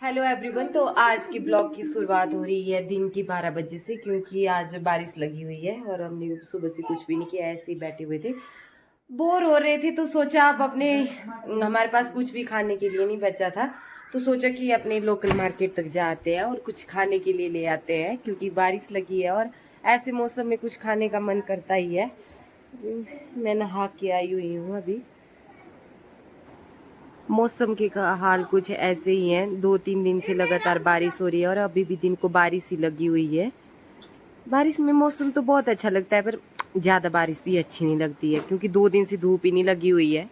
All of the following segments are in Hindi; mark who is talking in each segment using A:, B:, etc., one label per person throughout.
A: Hello everyone. तो आज की ब्लॉग की शुरुआत हो रही है दिन की 12 बजे से, क्योंकि आज बारिश लगी हुई है और हमने सुबह से कुछ भी नहीं किया, ऐसे ही बैठे हुए थे, बोर हो रहे थे। तो सोचा आप अपने हमारे पास कुछ भी खाने के लिए नहीं बचा था, तो सोचा कि अपने लोकल मार्केट तक जाते हैं और कुछ खाने के लिए ले आते हैं, क्योंकि बारिश लगी है और ऐसे मौसम में कुछ खाने का मन करता ही है। मैं नहा के आई हुई हूँ अभी। मौसम के हाल कुछ ऐसे ही हैं, 2-3 दिन से लगातार बारिश हो रही है और अभी भी दिन को बारिश ही लगी हुई है। बारिश में मौसम तो बहुत अच्छा लगता है, पर ज्यादा बारिश भी अच्छी नहीं लगती है, क्योंकि 2 दिन से धूप ही नहीं लगी हुई है।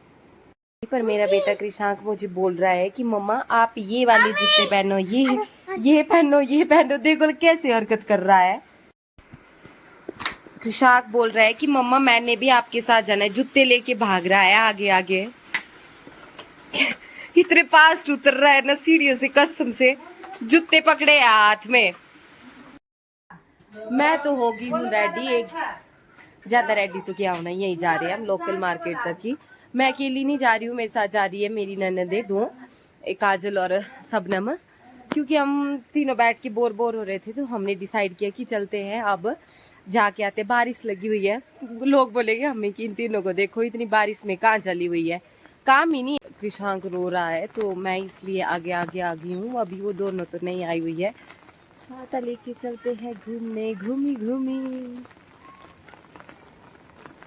A: पर मेरा बेटा कृषांक मुझे बोल रहा है कि मम्मा आप ये वाले जूते पहनो, ये पहनो, ये पहनो। देखो कैसे हरकत कर रहा है। कृषांक बोल रहा है कि मम्मा मैंने भी आपके साथ जाना है, जूते लेके भाग रहा है आगे आगे। इतने फास्ट उतर रहा है ना सीढ़ियों से, कसम से जूते पकड़े हाथ में। मैं तो होगी हूँ रेडी, एक ज्यादा रेडी तो क्या होना, यही जा रहे हैं हम लोकल मार्केट तक ही। मैं अकेली नहीं जा रही हूँ, मेरे साथ जा रही है मेरी ननदे दो, एक काजल और सबनम। क्योंकि हम तीनों बैठ के बोर हो रहे थे, तो हमने डिसाइड किया कि चलते हैं अब जाके आते। बारिश लगी हुई है, लोग बोलेंगे हमें कि इन तीनों को देखो इतनी बारिश में कहाँ चली हुई है, काम ही नहीं। कृषांक रो रहा है तो मैं इसलिए आगे आगे आ गई हूँ। अभी वो दोनों तो नहीं आई हुई है। छाता लेके चलते हैं घूमने, घूमी घूमी।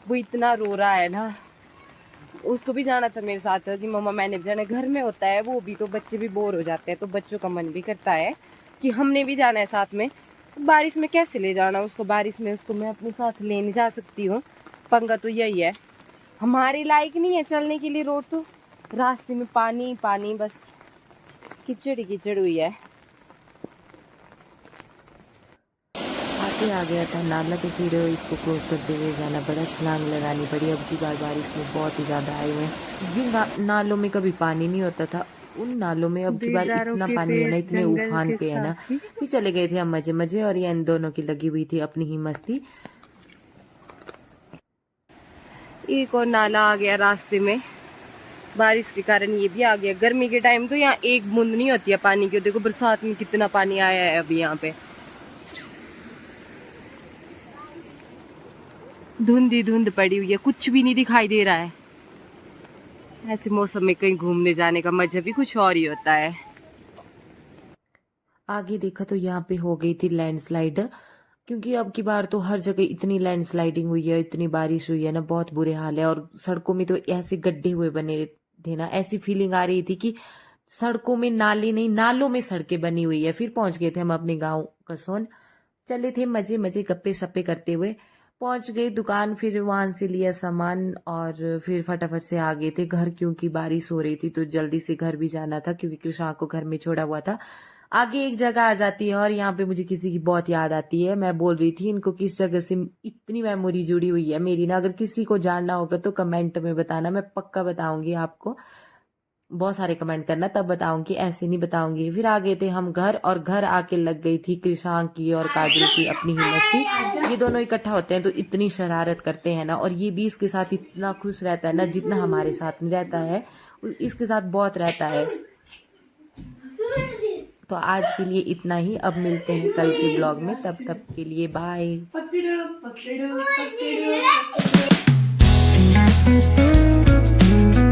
A: वो इतना रो रहा है ना, उसको भी जाना था मेरे साथ कि मम्मा मैंने भी जाना। घर में होता है वो भी, तो बच्चे भी बोर हो जाते हैं, तो बच्चों का मन भी करता है कि हमने भी जाना है साथ में। बारिश में कैसे ले जाना उसको, बारिश में उसको मैं अपने साथ ले नहीं जा सकती हूँ। पंगा तो यही है, हमारे लायक नहीं है चलने के लिए रोड, तो रास्ते में पानी पानी, बस कीचड़ ही कीचड़ हुई है। आगे आ गया था नाला, तो फिर इसको क्रॉस करते हुए जाना पड़ा, छलांग लगानी पड़ी। अब की बार बारिश में बहुत ही ज़्यादा आए हुए हैं। जिन नालों में कभी पानी नहीं होता था, उन नालों में अब की बार इतना पानी है ना, इतने उफान पे है ना। फिर चले गए थे हम मजे मजे, और ये इन दोनों की लगी हुई थी अपनी ही मस्ती। एक और नाला आ गया रास्ते में, बारिश के कारण ये भी आ गया। गर्मी के टाइम तो यहाँ एक बूंद नहीं होती है पानी की, देखो बरसात में कितना पानी आया है अभी यहाँ पे। धुंध ही धुंध पड़ी हुई है, कुछ भी नहीं दिखाई दे रहा है। ऐसे मौसम में कहीं घूमने जाने का मजा भी कुछ और ही होता है। आगे देखा तो यहाँ पे हो गई थी लैंडस्लाइड, क्योंकि अब की बार तो हर जगह इतनी लैंडस्लाइडिंग हुई है, इतनी बारिश हुई है ना, बहुत बुरे हाल है। और सड़कों में तो ऐसे गड्ढे हुए बने थे ना, ऐसी फीलिंग आ रही थी कि सड़कों में नाले नहीं, नालों में सड़कें बनी हुई है। फिर पहुंच गए थे हम अपने गांव कसोन, चले थे मजे मजे गप्पे शप्पे करते हुए। पहुंच गए दुकान, फिर वहां से लिया सामान और फिर फटाफट से आ गए थे घर, क्योंकि बारिश हो रही थी तो जल्दी से घर भी जाना था, क्योंकि कृषांक को घर में छोड़ा हुआ था। आगे एक जगह आ जाती है और यहाँ पे मुझे किसी की बहुत याद आती है। मैं बोल रही थी इनको किस जगह से इतनी मेमोरी जुड़ी हुई है मेरी ना, अगर किसी को जानना होगा तो कमेंट में बताना, मैं पक्का बताऊंगी आपको। बहुत सारे कमेंट करना, तब बताऊंगी, ऐसे नहीं बताऊंगी। फिर आ गए थे हम घर, और घर आके लग गई थी कृषांक की और काजल की अपनी ही मस्ती। ये दोनों इकट्ठा होते हैं तो इतनी शरारत करते हैं ना, और ये भी इसके साथ इतना खुश रहता है ना, जितना हमारे साथ नहीं रहता है, इसके साथ बहुत रहता है। तो आज के लिए इतना ही, अब मिलते हैं कल के ब्लॉग में, तब तक के लिए बाय।